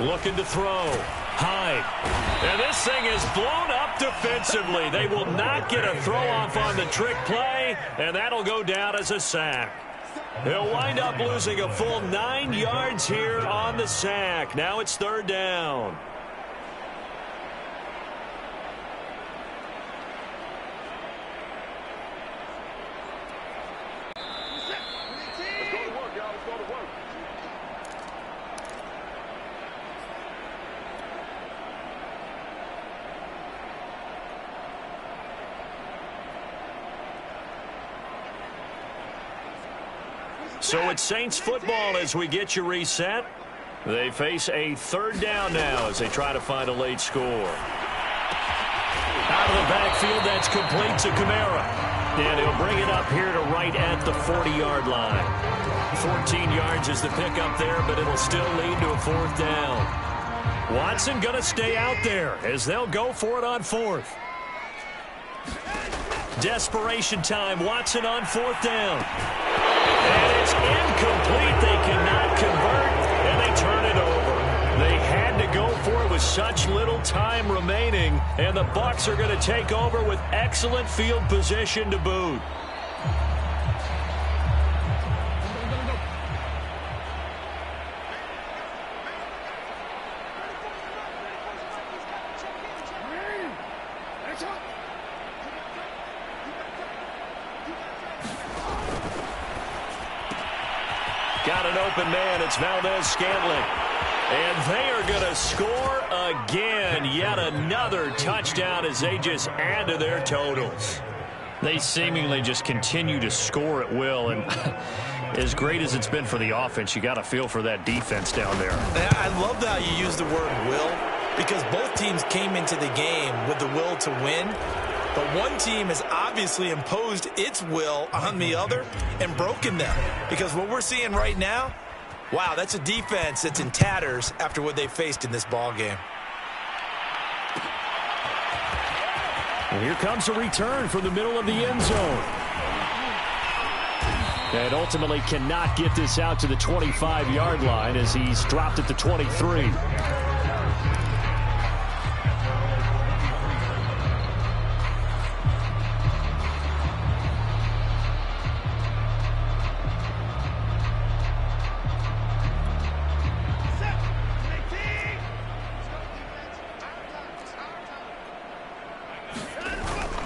Looking to throw. High. And this thing is blown up defensively. They will not get a throw-off on the trick play, and that'll go down as a sack. He'll wind up losing a full 9 yards here on the sack. Now it's 3rd down. So it's Saints football as we get you reset. They face a 3rd down now as they try to find a late score. Out of the backfield, that's complete to Kamara. And he'll bring it up here to right at the 40-yard line. 14 yards is the pickup there, but it'll still lead to a 4th down. Watson going to stay out there as they'll go for it on 4th. Desperation time. Watson on 4th down. And it's incomplete. They cannot convert, and they turn it over. They had to go for it with such little time remaining, and the Bucs are going to take over with excellent field position to boot. Got an open man. It's Valdez-Scantling. And they are going to score again. Yet another touchdown as they just add to their totals. They seemingly just continue to score at will. And as great as it's been for the offense, you got to feel for that defense down there. I love how you use the word will, because both teams came into the game with the will to win. But one team has obviously imposed its will on the other and broken them. Because what we're seeing right now, wow, that's a defense that's in tatters after what they faced in this ball game. And here comes a return from the middle of the end zone. And ultimately cannot get this out to the 25-yard line as he's dropped at the 23.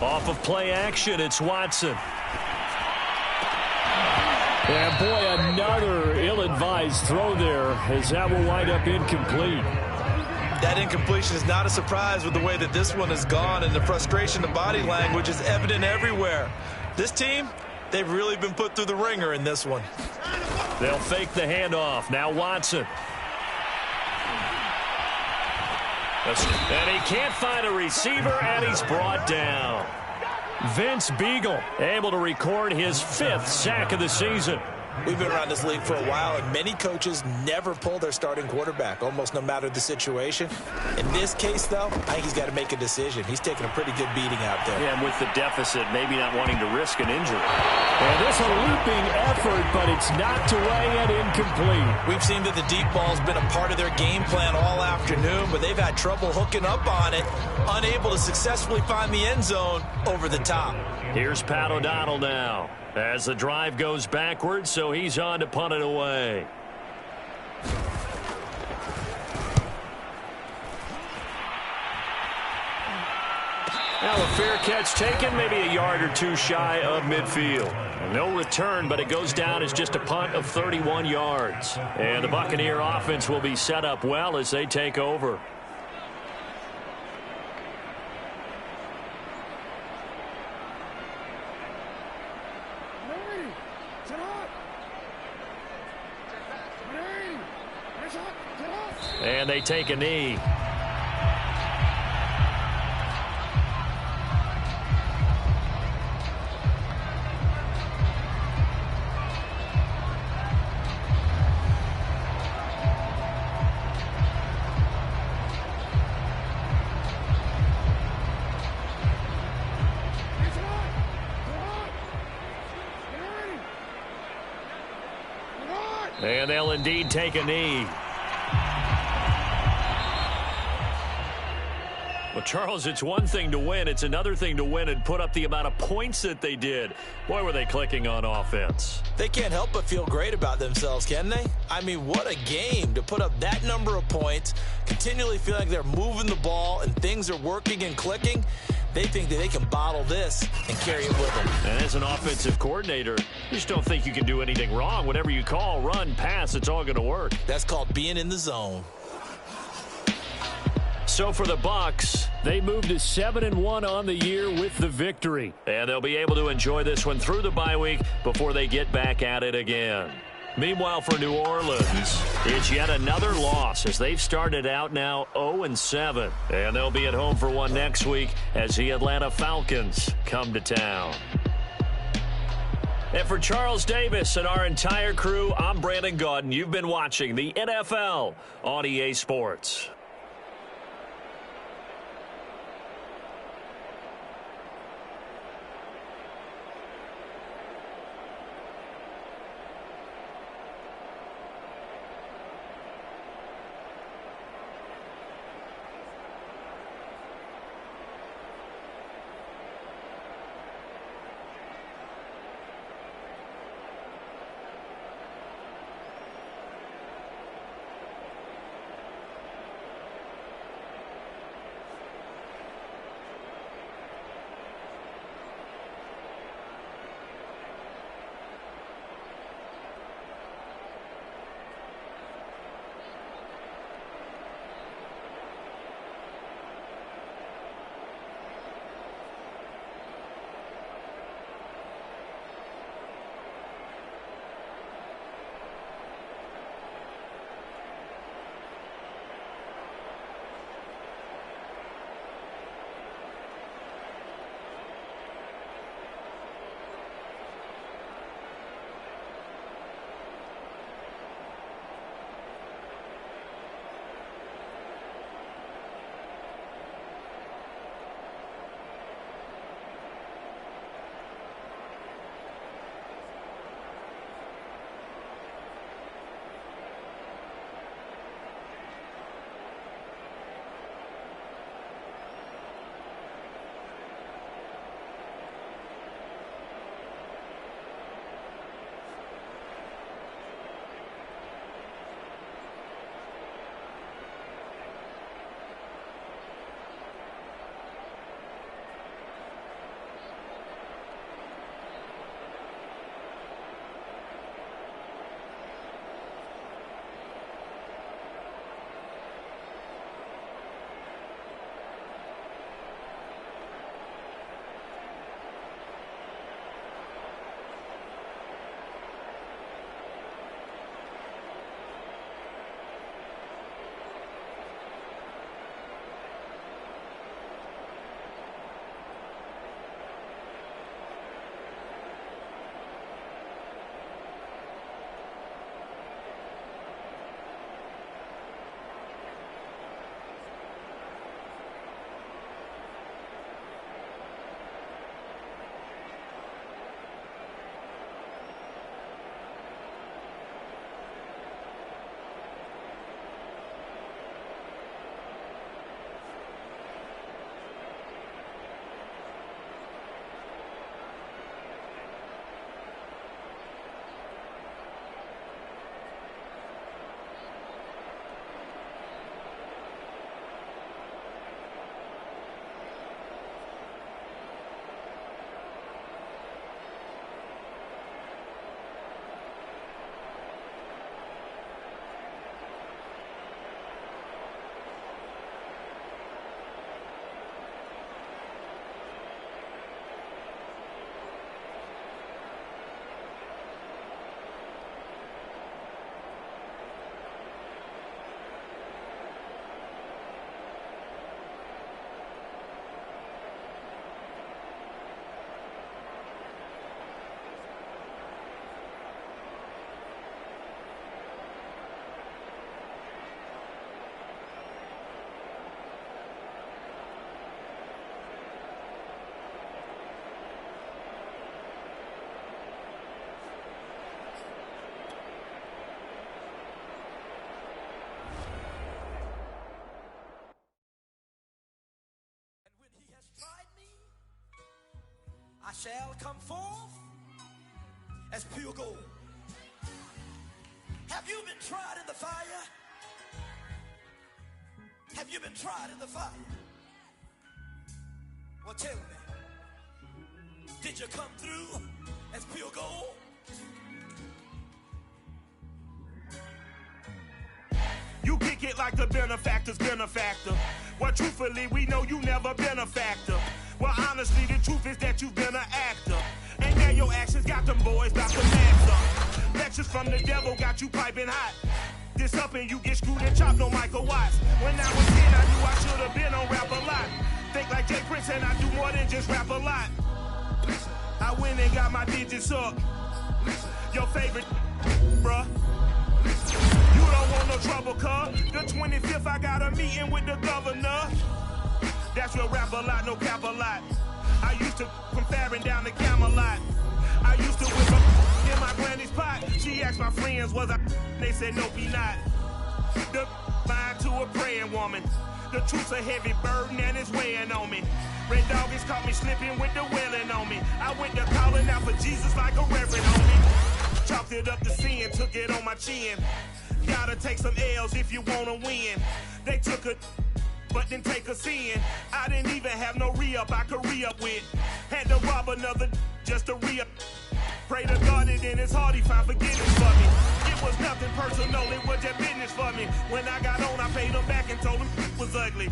Off of play action, it's Watson. And boy, another ill-advised throw there as that will wind up incomplete. That incompletion is not a surprise with the way that this one has gone, and the frustration, the body language is evident everywhere. This team, they've really been put through the ringer in this one. They'll fake the handoff. Now Watson. And he can't find a receiver, and he's brought down. Vince Beagle able to record his 5th sack of the season. We've been around this league for a while, and many coaches never pull their starting quarterback, almost no matter the situation. In this case, though, I think he's got to make a decision. He's taking a pretty good beating out there. Yeah, and with the deficit, maybe not wanting to risk an injury. And this a looping effort, but it's knocked away and incomplete. We've seen that the deep ball's been a part of their game plan all afternoon, but they've had trouble hooking up on it, unable to successfully find the end zone over the top. Here's Pat O'Donnell now as the drive goes backwards, so he's on to punt it away. Now a fair catch taken, maybe a yard or two shy of midfield. No return, but it goes down as just a punt of 31 yards. And the Buccaneer offense will be set up well as they take over. And they take a knee. And they'll indeed take a knee. Well, Charles, it's one thing to win. It's another thing to win and put up the amount of points that they did. Boy, were they clicking on offense. They can't help but feel great about themselves, can they? I mean, what a game to put up that number of points, continually feel like they're moving the ball and things are working and clicking. They think that they can bottle this and carry it with them. And as an offensive coordinator, you just don't think you can do anything wrong. Whatever you call, run, pass, it's all going to work. That's called being in the zone. So for the Bucs, they move to 7-1 on the year with the victory. And they'll be able to enjoy this one through the bye week before they get back at it again. Meanwhile, for New Orleans, it's yet another loss as they've started out now 0-7. And they'll be at home for one next week as the Atlanta Falcons come to town. And for Charles Davis and our entire crew, I'm Brandon Gaudin. You've been watching the NFL on EA Sports. I shall come forth as pure gold. Have you been tried in the fire? Have you been tried in the fire? Well, tell me, did you come through as pure gold? You kick it like the benefactor's benefactor. Well, truthfully, we know you never been a factor. Well, honestly, the truth is that you've been an actor. And now your actions got them boys about to max up. Lectures from the devil got you piping hot. This up and you get screwed and chopped on Michael Watts. When I was 10, I knew I should have been on rap a lot. Think like Jay Prince and I do more than just rap a lot. I went and got my digits up. Your favorite, bruh. You don't want no trouble, cuz. The 25th, I got a meeting with the governor. That's real rap a lot, no cap a lot. I used to from Farron down to Camelot. I used to whip up in my granny's pot. She asked my friends, was I? They said, nope, he not. The line to a praying woman. The truth's a heavy burden and it's weighing on me. Red doggies caught me slipping with the wailing on me. I went to calling out for Jesus like a reverend on me. Chalked it up to sin, took it on my chin. Gotta take some L's if you wanna win. They took a but didn't take a sin. I didn't even have no re-up I could re-up with. Had to rob another just to re-up. Pray to God that in his heart he found forgiveness for me. It was nothing personal, it was just business for me. When I got on, I paid him back and told him it was ugly.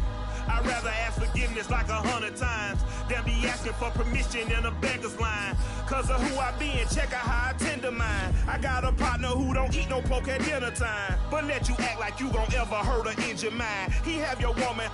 I'd rather ask forgiveness like 100 times than be asking for permission in a beggar's line. Cause of who I be and check out how I tend to mine. I got a partner who don't eat no pork at dinner time, but let you act like you gon' ever hurt or injure mine. He have your woman,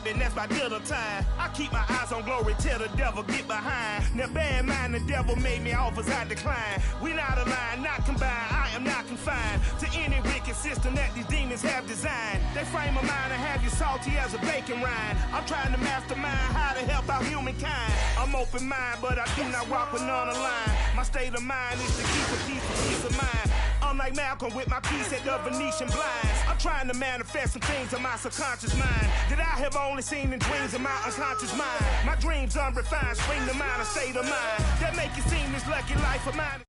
and that's by dinner time. I keep my eyes on glory, tell the devil get behind. Now bear in mind the devil made me offers I decline. We not aligned, not combined, I am not confined to any wicked system that these demons have designed. They frame a mind and have you salty as a bacon rind. I'm trying to mastermind how to help out humankind. I'm open mind, but I do not walk with none aligned. My state of mind is to keep a peace of mind. I'm like Malcolm with my piece at the Venetian blinds. I'm trying to manifest some things in my subconscious mind that I have only seen in dreams in my unconscious mind. My dreams unrefined, spring to mind, a state of mind that make it seem this lucky life of mine.